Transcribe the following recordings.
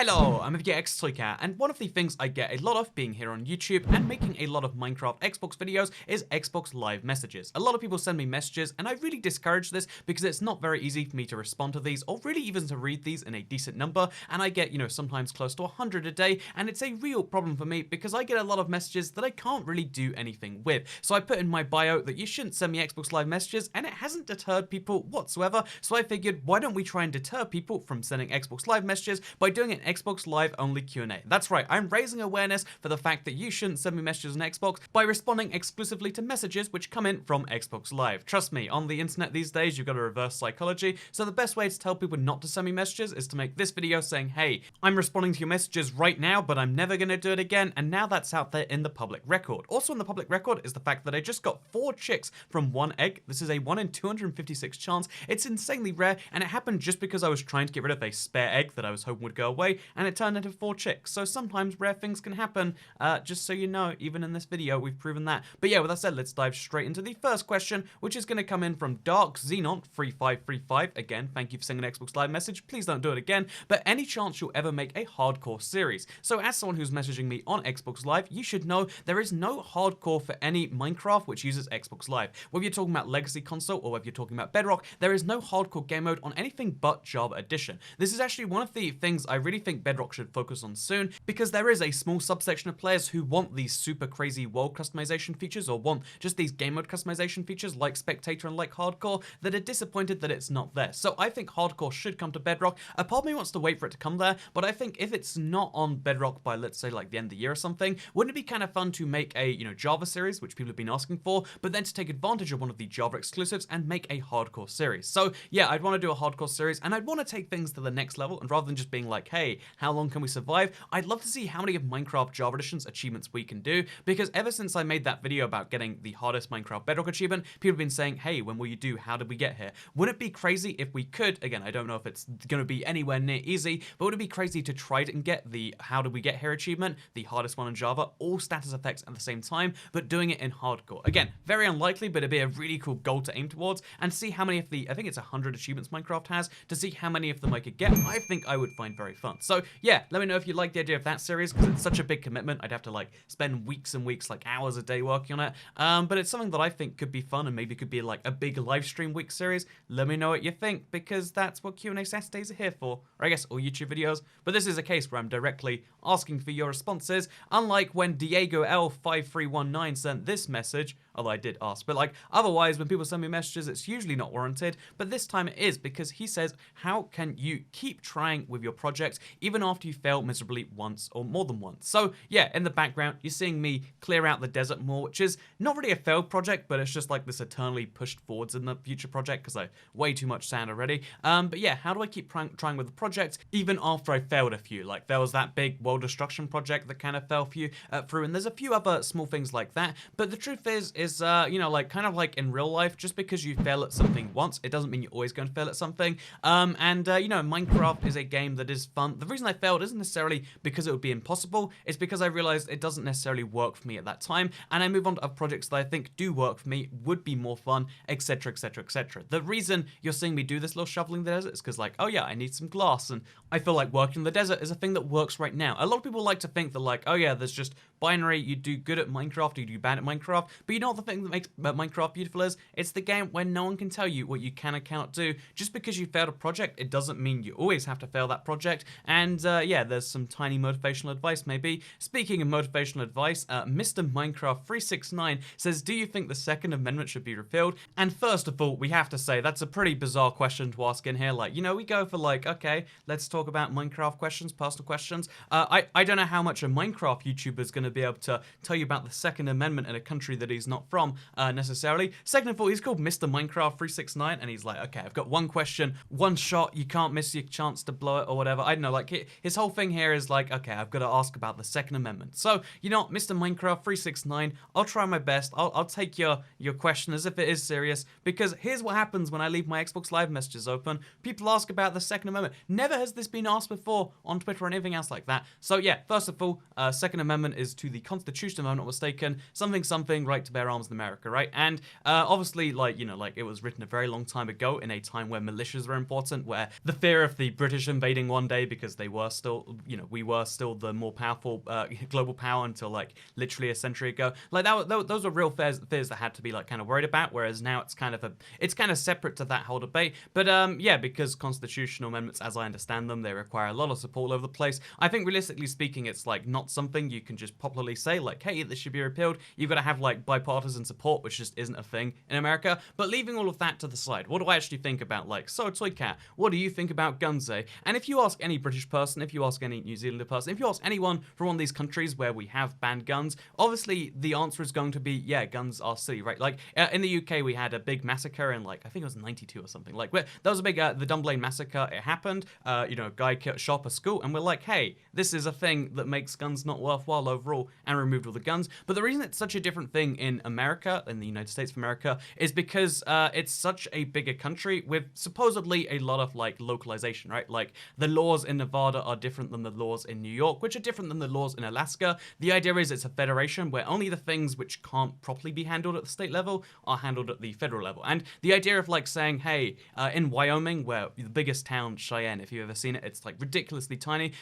Hello, I'm Untitled, and one of the things I get a lot of being here on YouTube and making a lot of Minecraft Xbox videos is Xbox Live messages. A lot of people send me messages, and I really discourage this because it's not very easy for me to respond to these, or really even to read these in a decent number, and I get, sometimes close to 100 a day, and it's a real problem for me because I get a lot of messages that I can't really do anything with. So I put in my bio that you shouldn't send me Xbox Live messages, and it hasn't deterred people whatsoever, so I figured, why don't we try and deter people from sending Xbox Live messages by doing an Xbox Live only Q&A. That's right, I'm raising awareness for the fact that you shouldn't send me messages on Xbox by responding exclusively to messages which come in from Xbox Live. Trust me, on the internet these days, you've got a reverse psychology, so the best way to tell people not to send me messages is to make this video saying, hey, I'm responding to your messages right now, but I'm never gonna do it again, and now that's out there in the public record. Also in the public record is the fact that I just got 4 chicks from 1 egg. This is a 1 in 256 chance. It's insanely rare, and it happened just because I was trying to get rid of a spare egg that I was hoping would go away, and it turned into 4 chicks. So sometimes rare things can happen, just so you know. Even in this video, we've proven that. But yeah, with that said, let's dive straight into the first question, which is going to come in from Dark Xenon 3535. Again, thank you for sending an Xbox Live message. Please don't do it again. But any chance you'll ever make a hardcore series? So as someone who's messaging me on Xbox Live, you should know there is no hardcore for any Minecraft which uses Xbox Live. Whether you're talking about Legacy Console or whether you're talking about Bedrock, there is no hardcore game mode on anything but Java Edition. This is actually one of the things I really think Bedrock should focus on soon, because there is a small subsection of players who want these super crazy world customization features, or want just these game mode customization features like Spectator and like Hardcore, that are disappointed that it's not there. So I think Hardcore should come to Bedrock. A part of me wants to wait for it to come there, but I think if it's not on Bedrock by, let's say, like the end of the year or something, wouldn't it be kind of fun to make a, Java series, which people have been asking for, but then to take advantage of one of the Java exclusives and make a Hardcore series? So yeah, I'd want to do a Hardcore series, and I'd want to take things to the next level, and rather than just being like, hey, how long can we survive? I'd love to see how many of Minecraft Java Edition's achievements we can do, because ever since I made that video about getting the hardest Minecraft Bedrock achievement, people have been saying, hey, when will you do How Did We Get Here? Wouldn't it be crazy if we could, again, I don't know if it's going to be anywhere near easy, but would it be crazy to try and get the How Did We Get Here achievement, the hardest one in Java, all status effects at the same time, but doing it in hardcore? Again, very unlikely, but it'd be a really cool goal to aim towards, and see how many of the, I think it's 100 achievements Minecraft has, to see how many of them I could get. I think I would find very fun. So yeah, let me know if you like the idea of that series, because it's such a big commitment. I'd have to like spend weeks and weeks, like hours a day working on it. But it's something that I think could be fun, and maybe could be like a big live stream week series. Let me know what you think, because that's what Q&A Saturdays are here for, or I guess all YouTube videos. But this is a case where I'm directly asking for your responses, unlike when Diego L5319 sent this message, although I did ask. But like, otherwise, when people send me messages, it's usually not warranted, but this time it is, because he says, how can you keep trying with your project even after you fail miserably once or more than once? So yeah, in the background, you're seeing me clear out the desert more, which is not really a failed project, but it's just like this eternally pushed forwards in the future project, because I way too much sand already. But yeah, how do I keep trying with the project even after I failed a few? Like, there was that big world destruction project that kind of fell through, and there's a few other small things like that. But the truth is like, kind of like in real life, just because you fail at something once, it doesn't mean you're always going to fail at something. Minecraft is a game that is fun. The reason I failed isn't necessarily because it would be impossible, it's because I realized it doesn't necessarily work for me at that time, and I move on to other projects that I think do work for me, would be more fun, etc, etc, etc. The reason you're seeing me do this little shoveling the desert is because, like, oh yeah, I need some glass, and I feel like working in the desert is a thing that works right now. A lot of people like to think that, like, oh yeah, there's just binary, you do good at Minecraft, you do bad at Minecraft, but you know what the thing that makes Minecraft beautiful is? It's the game where no one can tell you what you can and cannot do. Just because you failed a project, it doesn't mean you always have to fail that project. And yeah, there's some tiny motivational advice maybe. Speaking of motivational advice, Mr. Minecraft 369 says, do you think the Second Amendment should be repealed? And first of all, we have to say that's a pretty bizarre question to ask in here. Like, we go for like, okay, let's talk about Minecraft questions, personal questions. I don't know how much a Minecraft YouTuber is going to be able to tell you about the Second Amendment in a country that he's not from necessarily. Second of all, he's called Mr. Minecraft 369, and he's like, okay, I've got one question, one shot, you can't miss your chance to blow it or whatever. I don't know, like, his whole thing here is like, okay, I've got to ask about the Second Amendment. So, Mr. Minecraft 369, I'll try my best. I'll take your question as if it is serious, because here's what happens when I leave my Xbox Live messages open. People ask about the Second Amendment. Never has this been asked before on Twitter or anything else like that. So yeah, first of all, Second Amendment is to the Constitution, if I'm not mistaken, something right to bear arms in America, right? And obviously, like, it was written a very long time ago in a time where militias were important, where the fear of the British invading one day, because because they were still, we were still the more powerful global power until like literally a century ago. Like those were real fears that had to be like kind of worried about. Whereas now it's kind of separate to that whole debate. But yeah, because constitutional amendments, as I understand them, they require a lot of support all over the place. I think realistically speaking, it's like not something you can just popularly say like, hey, this should be repealed. You've got to have like bipartisan support, which just isn't a thing in America. But leaving all of that to the side, what do I actually think about like, so Toycat, what do you think about guns, eh? And if you ask any British person, if you ask any New Zealander person, if you ask anyone from one of these countries where we have banned guns, obviously the answer is going to be, yeah, guns are silly, right? Like in the UK, we had a big massacre in like, I think it was 92 or something. Like that was a big, the Dunblane massacre. It happened, a guy shot up a school, and we're like, hey, this is a thing that makes guns not worthwhile overall, and removed all the guns. But the reason it's such a different thing in America, in the United States of America, is because it's such a bigger country with supposedly a lot of like localization, right? Like the laws in Nevada are different than the laws in New York, which are different than the laws in Alaska. The idea is it's a federation where only the things which can't properly be handled at the state level are handled at the federal level. And the idea of like saying, hey, in Wyoming, where the biggest town, Cheyenne, if you've ever seen it, it's like ridiculously tiny.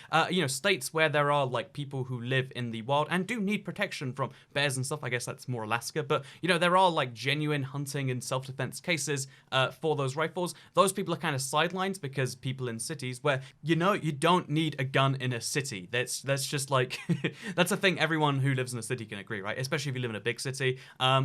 States where there are like people who live in the wild and do need protection from bears and stuff. I guess that's more Alaska, but there are like genuine hunting and self-defense cases for those rifles. Those people are kind of sidelines because people in cities where you don't need a gun in a city. That's just like that's a thing everyone who lives in a city can agree, right? Especially if you live in a big city.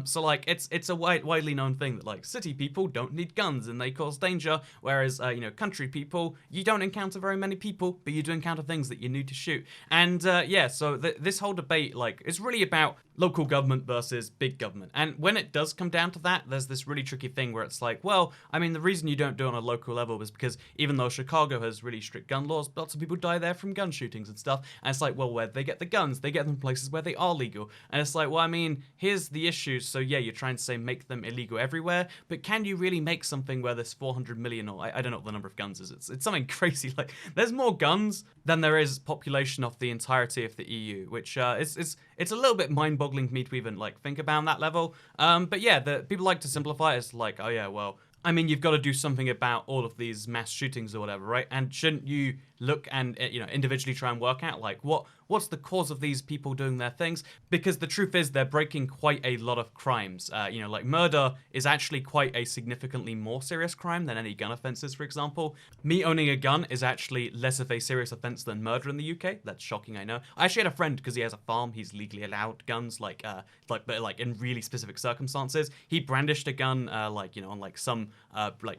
So like it's a widely known thing that like city people don't need guns and they cause danger, whereas country people, you don't encounter very many people, but you do encounter things that you need to shoot. And so this whole debate like is really about local government versus big government. And when it does come down to that, there's this really tricky thing where it's like, well, I mean, the reason you don't do it on a local level is because even though Chicago has really strict gun laws, lots of people die there from gun shootings and stuff. And it's like, well, where do they get the guns? They get them from places where they are legal. And it's like, well, I mean, here's the issue. So yeah, you're trying to say make them illegal everywhere, but can you really make something where there's 400 million, or I don't know what the number of guns is. It's something crazy. Like there's more guns than there is population of the entirety of the EU, which it's a little bit mind-boggling to me to even like think about on that level. But yeah, the people like to simplify it as like, oh yeah, well, I mean, you've got to do something about all of these mass shootings or whatever, right? And shouldn't you look and individually try and work out like what's the cause of these people doing their things? Because the truth is they're breaking quite a lot of crimes. Like murder is actually quite a significantly more serious crime than any gun offenses, for example. Me owning a gun is actually less of a serious offense than murder in the UK. That's shocking, I know. I actually had a friend because he has a farm. He's legally allowed guns, but in really specific circumstances. He brandished a gun, on like some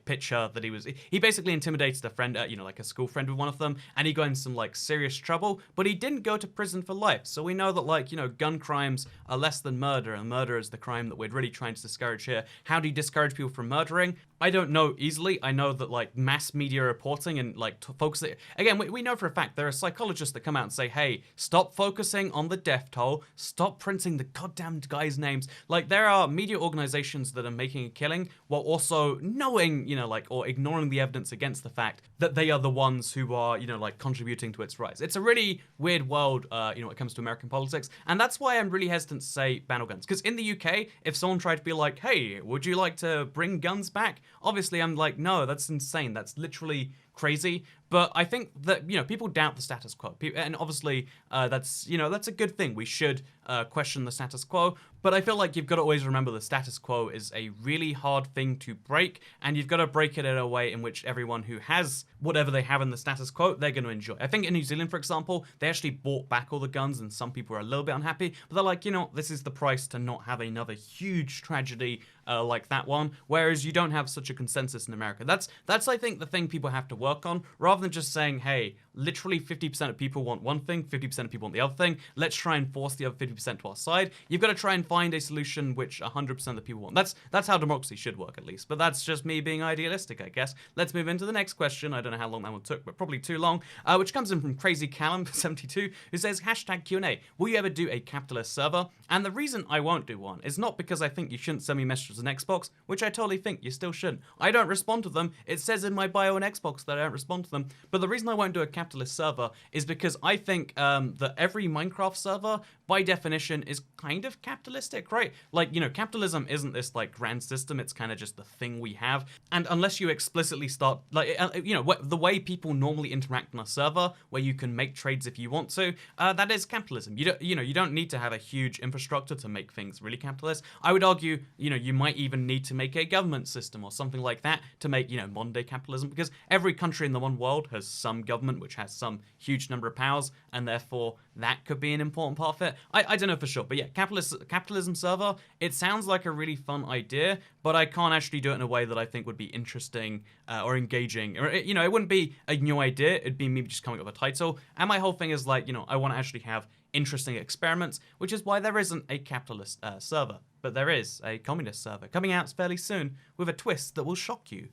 picture that he basically intimidated a friend, like a school friend with one of them, and he got in some like serious trouble, but he didn't go to prison for life. So we know that gun crimes are less than murder, and murder is the crime that we're really trying to discourage here. How do you discourage people from murdering? I don't know easily. I know that like mass media reporting and like focusing, again, we know for a fact there are psychologists that come out and say, hey, stop focusing on the death toll, stop printing the goddamn guys' names. Like there are media organizations that are making a killing while also knowing, or ignoring the evidence against the fact that they are the ones who are, contributing to its rise. It's a really weird world, when it comes to American politics. And that's why I'm really hesitant to say ban all guns. Because in the UK, if someone tried to be like, hey, would you like to bring guns back? Obviously, I'm like, no, that's insane. That's literally crazy. But I think that, people doubt the status quo. And obviously, that's a good thing. We should question the status quo. But I feel like you've got to always remember the status quo is a really hard thing to break. And you've got to break it in a way in which everyone who has whatever they have in the status quo, they're going to enjoy. I think in New Zealand, for example, they actually bought back all the guns and some people are a little bit unhappy. But they're like, this is the price to not have another huge tragedy like that one. Whereas you don't have such a consensus in America. That's I think, the thing people have to work on. Rather than just saying, hey, literally 50% of people want one thing, 50% of people want the other thing. Let's try and force the other 50% to our side. You've got to try and find a solution which 100% of the people want. That's how democracy should work, at least. But that's just me being idealistic, I guess. Let's move into the next question. I don't know how long that one took, but probably too long. Which comes in from Crazy Callum 72, who says, #QnA, will you ever do a capitalist server? And the reason I won't do one is not because I think you shouldn't send me messages on Xbox, which I totally think you still shouldn't. I don't respond to them. It says in my bio on Xbox that I don't respond to them. But the reason I won't do a capitalist capitalist server is because I think that every Minecraft server, by definition, is kind of capitalistic, right? Like, you know, capitalism isn't this like grand system, it's kind of just the thing we have. And unless you explicitly start, like, you know, the way people normally interact on a server, where you can make trades if you want to, that is capitalism. You don't need to have a huge infrastructure to make things really capitalist. I would argue, you know, you might even need to make a government system or something like that to make, you know, modern day capitalism, because every country in the one world has some government which has some huge number of powers, and therefore that could be an important part of it. I don't know for sure, but yeah, capitalism server, it sounds like a really fun idea, but I can't actually do it in a way that I think would be interesting or engaging, or, you know, it wouldn't be a new idea, it'd be me just coming up with a title, and my whole thing is like, you know, I want to actually have interesting experiments, which is why there isn't a capitalist server. But there is a communist server coming out fairly soon with a twist that will shock you.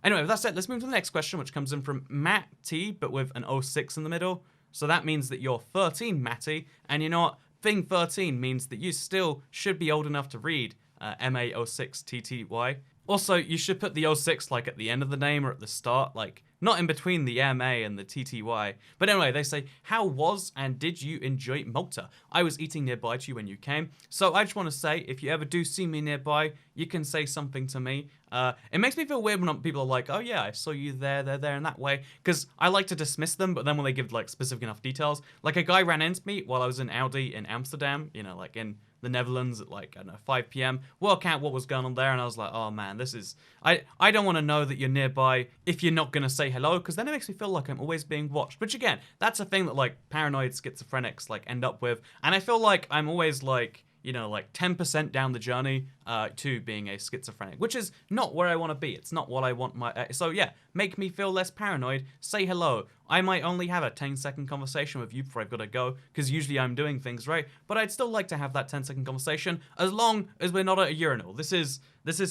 Anyway, with that said, let's move to the next question, which comes in from Matt T, but with an 06 in the middle. So that means that you're 13, Matty, and you know what? Thing 13 means that you still should be old enough to read MA06TTY. Also, you should put the 06 like at the end of the name or at the start, like not in between the MA and the TTY. But anyway, they say, how was and did you enjoy Malta? I was eating nearby to you when you came. So I just want to say, if you ever do see me nearby, you can say something to me. It makes me feel weird when people are like, oh yeah, I saw you there, in that way. Because I like to dismiss them, but then when they give like specific enough details, like a guy ran into me while I was in Audi in Amsterdam, you know, like in the Netherlands at like, I don't know, 5 p.m. Work out what was going on there, and I was like, oh man, this is... I don't want to know that you're nearby if you're not going to say hello, because then it makes me feel like I'm always being watched. Which again, that's a thing that like paranoid schizophrenics like end up with, and I feel like I'm always like, you know, like 10% down the journey to being a schizophrenic, which is not where I want to be. It's not what I want my... so yeah, make me feel less paranoid. Say hello. I might only have a 10-second conversation with you before I've got to go, because usually I'm doing things right, but I'd still like to have that 10-second conversation as long as we're not at a urinal. This is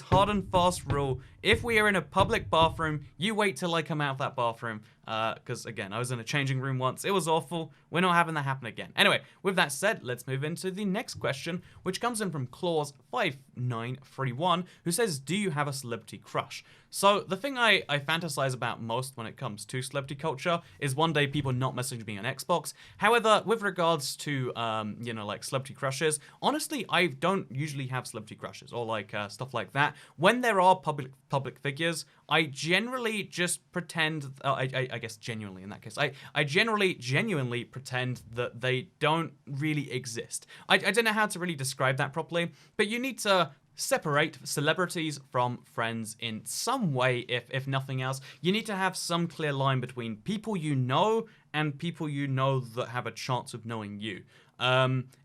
hard and fast rule. If we are in a public bathroom, you wait till I come out of that bathroom, because again, I was in a changing room once. It was awful. We're not having that happen again. Anyway, with that said, let's move into the next question, which comes in from Claus5931, who says, do you have a celebrity crush? So the thing I fantasize about most when it comes to celebrity culture is one day people not messaging me on Xbox. However, with regards to, you know, like celebrity crushes, honestly, I don't usually have celebrity crushes or like stuff like that. When there are public figures, I generally just pretend, I guess genuinely in that case, I generally genuinely pretend that they don't really exist. I don't know how to really describe that properly, but you need to separate celebrities from friends in some way, if nothing else. You need to have some clear line between people you know and people you know that have a chance of knowing you.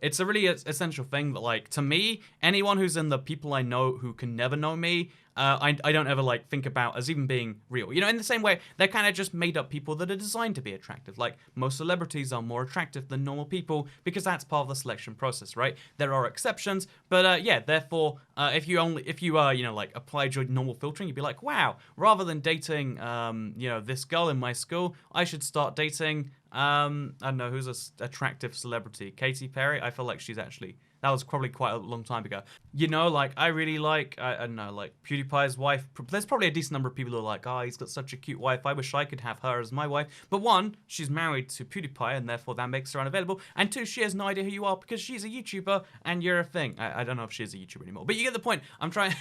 It's a really essential thing that, like, to me, anyone who's in the people I know who can never know me, I don't ever, like, think about as even being real. You know, in the same way, they're kind of just made up people that are designed to be attractive. Like, most celebrities are more attractive than normal people because that's part of the selection process, right? There are exceptions, but, yeah, therefore, if you, you know, like, applied your normal filtering, you'd be like, wow, rather than dating, you know, this girl in my school, I should start dating... I don't know, who's an attractive celebrity? Katy Perry? I feel like she's actually... That was probably quite a long time ago. You know, like, I really like, I don't know, like, PewDiePie's wife. There's probably a decent number of people who are like, oh, he's got such a cute wife. I wish I could have her as my wife. But one, she's married to PewDiePie, and therefore that makes her unavailable. And two, she has no idea who you are because she's a YouTuber, and you're a thing. I don't know if she is a YouTuber anymore. But you get the point. I'm trying...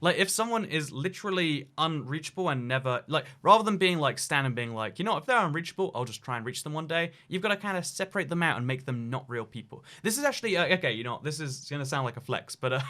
like, if someone is literally unreachable and never... Like, rather than being, like, Stan and being like, you know, if they're unreachable, I'll just try and reach them one day, you've got to kind of separate them out and make them not real people. This is actually... okay, you know, this is going to sound like a flex, but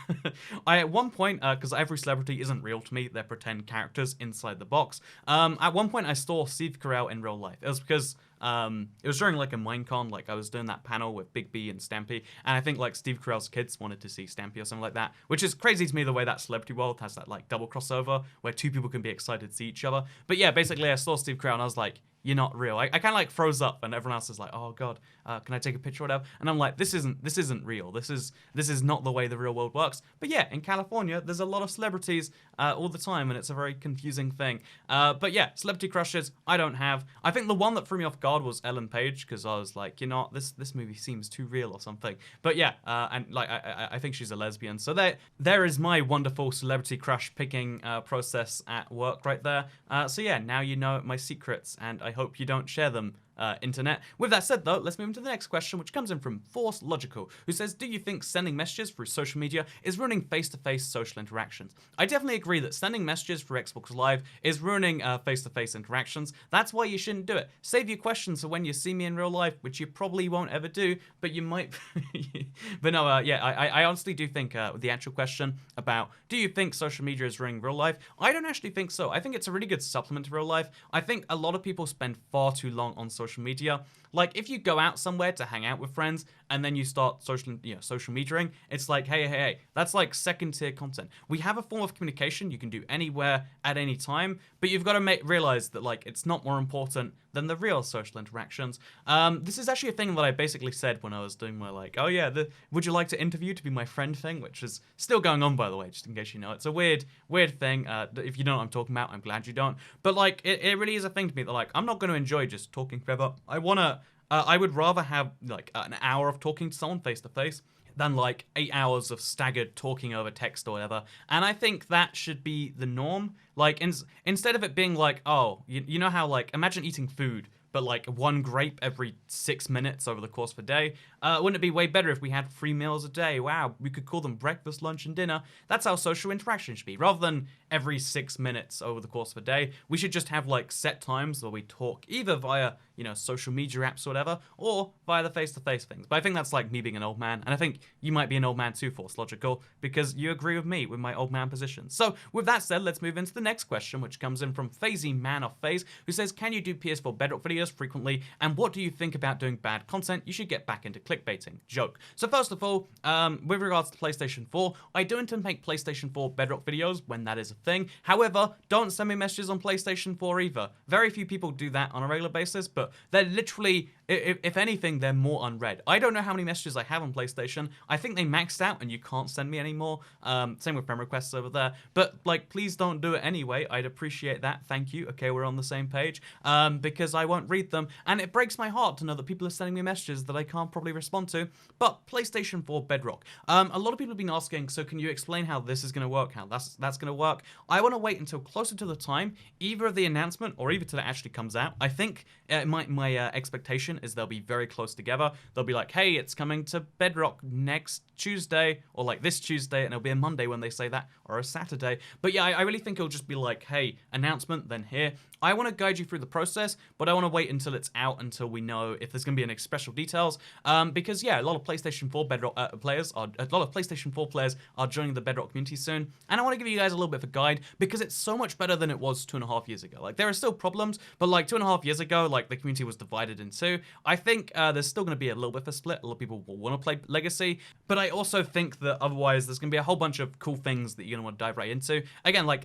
I at one point, because every celebrity isn't real to me, they're pretend characters inside the box, at one point I saw Steve Carell in real life. It was because it was during like a Minecon, like I was doing that panel with Big B and Stampy, and I think like Steve Carell's kids wanted to see Stampy or something like that, which is crazy to me the way that celebrity world has that like double crossover where two people can be excited to see each other. But yeah, basically I saw Steve Carell and I was like, you're not real. I kind of like froze up, and everyone else is like, oh god, can I take a picture or whatever? And I'm like, this isn't real. This is not the way the real world works. But yeah, in California, there's a lot of celebrities all the time, and it's a very confusing thing. But yeah, celebrity crushes, I don't have. I think the one that threw me off guard was Ellen Page, because I was like, you know, this movie seems too real or something. But yeah, and like I think she's a lesbian. So there is my wonderful celebrity crush picking process at work right there. So yeah, now you know my secrets, and I I hope you don't share them, internet. With that said, though, let's move on to the next question, which comes in from Force Logical, who says, do you think sending messages through social media is ruining face-to-face social interactions? I definitely agree that sending messages through Xbox Live is ruining face-to-face interactions. That's why you shouldn't do it. Save your questions for when you see me in real life, which you probably won't ever do, but you might. But no, yeah, I honestly do think the actual question about, do you think social media is ruining real life? I don't actually think so. I think it's a really good supplement to real life. I think a lot of people spend far too long on social media. Like, if you go out somewhere to hang out with friends and then you start social mediaing, it's like, hey, that's like second-tier content. We have a form of communication you can do anywhere at any time, but you've got to realize that, like, it's not more important than the real social interactions. This is actually a thing that I basically said when I was doing my, like, oh yeah, would you like to interview to be my friend thing, which is still going on, by the way, just in case you know. It's a weird thing. If you know what I'm talking about, I'm glad you don't. But, like, it really is a thing to me that, like, I'm not going to enjoy just talking forever. I would rather have, like, an hour of talking to someone face-to-face than, like, 8 hours of staggered talking over text or whatever. And I think that should be the norm. Like, instead of it being like, oh, you know how, like, imagine eating food, but, like, one grape every 6 minutes over the course of a day. Wouldn't it be way better if we had 3 meals a day? Wow, we could call them breakfast, lunch, and dinner. That's how social interaction should be. Rather than every 6 minutes over the course of a day, we should just have, like, set times where we talk either via, social media apps or whatever, or via the face-to-face things. But I think that's, like, me being an old man, and I think you might be an old man too, Force Logical, because you agree with me with my old man position. So, with that said, let's move into the next question, which comes in from Phasey Man of Phase, who says, can you do PS4 Bedrock videos frequently, and what do you think about doing bad content? You should get back into clickbaiting. Joke. So first of all, with regards to PlayStation 4, I do intend to make PlayStation 4 Bedrock videos when that is a thing. However, don't send me messages on PlayStation 4 either. Very few people do that on a regular basis, but they're literally, if anything, they're more unread. I don't know how many messages I have on PlayStation. I think they maxed out and you can't send me anymore. Same with friend requests over there. But, like, please don't do it anyway. I'd appreciate that. Thank you. Okay, we're on the same page. Because I won't read them. And it breaks my heart to know that people are sending me messages that I can't probably respond to. But PlayStation 4 Bedrock. A lot of people have been asking, so can you explain how this is going to work, how that's going to work? I want to wait until closer to the time, either of the announcement or even till it actually comes out. I think my expectation is they'll be very close together. They'll be like, hey, it's coming to Bedrock next Tuesday, or like this Tuesday, and it'll be a Monday when they say that, or a Saturday. But yeah, I really think it'll just be like, hey, announcement, then here. I want to guide you through the process, but I want to wait until it's out, until we know if there's going to be any special details. Because yeah, a lot of PlayStation 4 Bedrock players are joining the Bedrock community soon, and I want to give you guys a little bit of a guide because it's so much better than it was 2.5 years ago. Like, there are still problems, but like 2.5 years ago, like, the community was divided in two. I think there's still going to be a little bit of a split. A lot of people will want to play Legacy, but I also think that otherwise there's going to be a whole bunch of cool things that you're going to want to dive right into. Again, like,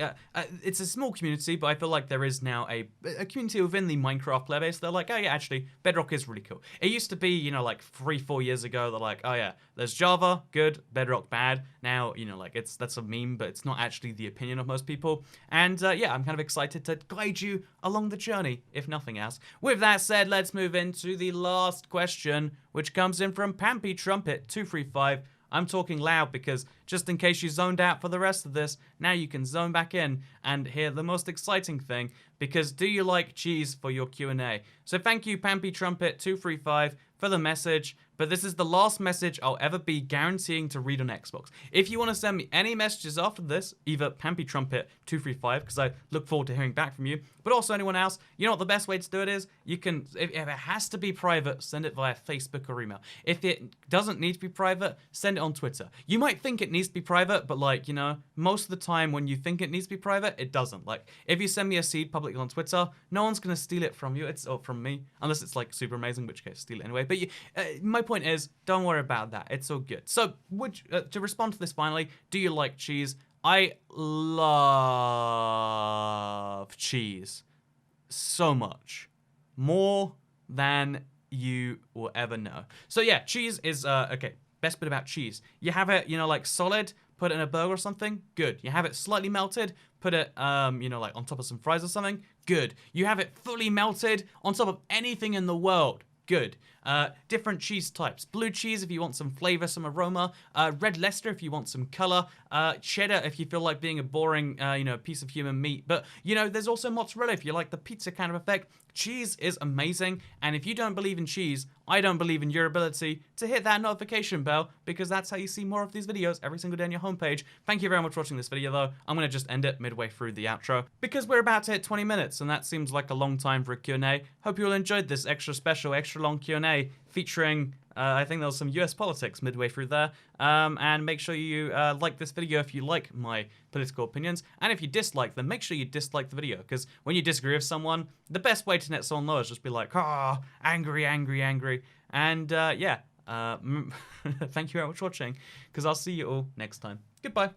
it's a small community, but I feel like there is now a community within the Minecraft player base. They're like, oh yeah, actually, Bedrock is really cool. It used to be, like 3-4 years ago, they're like, oh yeah, there's Java, good, Bedrock, bad. Now, like, that's a meme, but it's not actually the opinion of most people. And yeah, I'm kind of excited to guide you along the journey, if nothing else. With that said, let's move into the last question, which comes in from Pampy Trumpet 235. I'm talking loud because just in case you zoned out for the rest of this, now you can zone back in and hear the most exciting thing, because do you like cheese for your Q&A? So thank you, Pampy Trumpet 235, for the message, but this is the last message I'll ever be guaranteeing to read on Xbox. If you want to send me any messages after this, either Pampy Trumpet 235, because I look forward to hearing back from you, but also anyone else, you know what the best way to do it is? You can, if it has to be private, send it via Facebook or email. If it doesn't need to be private, send it on Twitter. You might think it needs to be private, but like, most of the time when you think it needs to be private, it doesn't. Like, if you send me a seed publicly on Twitter, no one's going to steal it from you, or from me, unless it's like super amazing, in which case steal it anyway. But my point is, don't worry about that. It's all good. So, to respond to this finally, do you like cheese? I love cheese so much. More than you will ever know. So yeah, cheese is, okay, best bit about cheese. You have it, like solid, put it in a burger or something, good. You have it slightly melted, put it, like on top of some fries or something, good. You have it fully melted on top of anything in the world, good. Different cheese types. Blue cheese if you want some flavor, some aroma. Red Leicester if you want some color. Cheddar if you feel like being a boring, piece of human meat. But, there's also mozzarella if you like the pizza kind of effect. Cheese is amazing, and if you don't believe in cheese, I don't believe in your ability to hit that notification bell, because that's how you see more of these videos every single day on your homepage. Thank you very much for watching this video, though. I'm going to just end it midway through the outro, because we're about to hit 20 minutes, and that seems like a long time for a Q&A. Hope you all enjoyed this extra special, extra long Q&A featuring... I think there was some US politics midway through there. And make sure you like this video if you like my political opinions. And if you dislike them, make sure you dislike the video. Because when you disagree with someone, the best way to let someone know is just be like, ah, angry, angry, angry. And yeah, thank you very much for watching. Because I'll see you all next time. Goodbye.